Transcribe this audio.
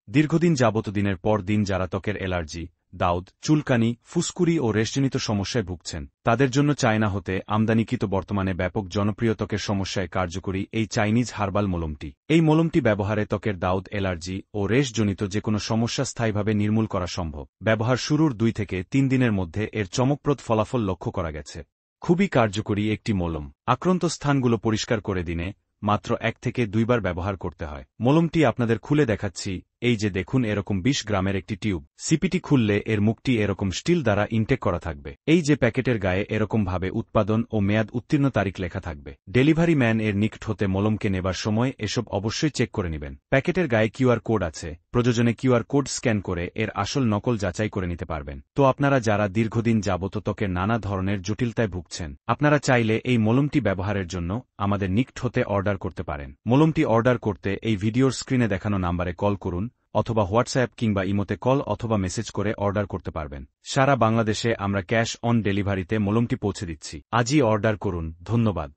দীর্ঘদিন যাবত দিনের পর দিন যারা ত্বকের অ্যালার্জি, দাউদ, চুলকানি, ফুসকুড়ি ও রেশজনিত সমস্যায় ভুগছেন, তাদের জন্য চায়না হতে আমদানিকৃত বর্তমানে ব্যাপক জনপ্রিয় ত্বকের সমস্যায় কার্যকরী এই চাইনিজ হার্বাল মলমটি। এই মলমটি ব্যবহারে ত্বকের দাউদ, অ্যালার্জি ও রেশজনিত যে কোনো সমস্যা স্থায়ীভাবে নির্মূল করা সম্ভব। ব্যবহার শুরুর 2 থেকে 3 দিনের মধ্যে এর চমকপ্রদ ফলাফল লক্ষ্য করা গেছে। খুবই কার্যকরী একটি মলম। আক্রান্ত স্থানগুলো পরিষ্কার করে দিনে মাত্র 1 থেকে 2 বার ব্যবহার করতে হয়। মলমটি আপনাদের খুলে দেখাচ্ছি। এই যে দেখুন, এরকম 20 গ্রামের একটি টিউব। সিপিটি খুললে এর মুখটি এরকম স্টিল দ্বারা ইনটেক করা থাকবে। এই যে প্যাকেটের গায়ে এরকম ভাবে উৎপাদন ও মেয়াদ উত্তীর্ণ তারিখ লেখা থাকবে। ডেলিভারি ম্যান এর নিকট হতে মলমকে নেবার সময় এসব অবশ্যই চেক করে নেবেন। প্যাকেটের গায়ে কিউআর কোড আছে, প্রয়োজনে কিউআর কোড স্ক্যান করে এর আসল নকল যাচাই করে নিতে পারবেন। তো আপনারা যারা দীর্ঘদিন যাবত ত্বকের নানা ধরনের জটিলতায় ভুগছেন, আপনারা চাইলে এই মলমটি ব্যবহারের জন্য আমাদের নিকট হতে অর্ডার করতে পারেন। মলমটি অর্ডার করতে এই ভিডিওর স্ক্রিনে দেখানো নাম্বারে কল করুন অথবা হোয়াটসঅ্যাপ কিংবা ইমোতে কল অথবা মেসেজ করে অর্ডার করতে পারবেন। সারা বাংলাদেশে আমরা ক্যাশ অন ডেলিভারিতে মলমটি পৌঁছে দিচ্ছি। আজই অর্ডার করুন। ধন্যবাদ।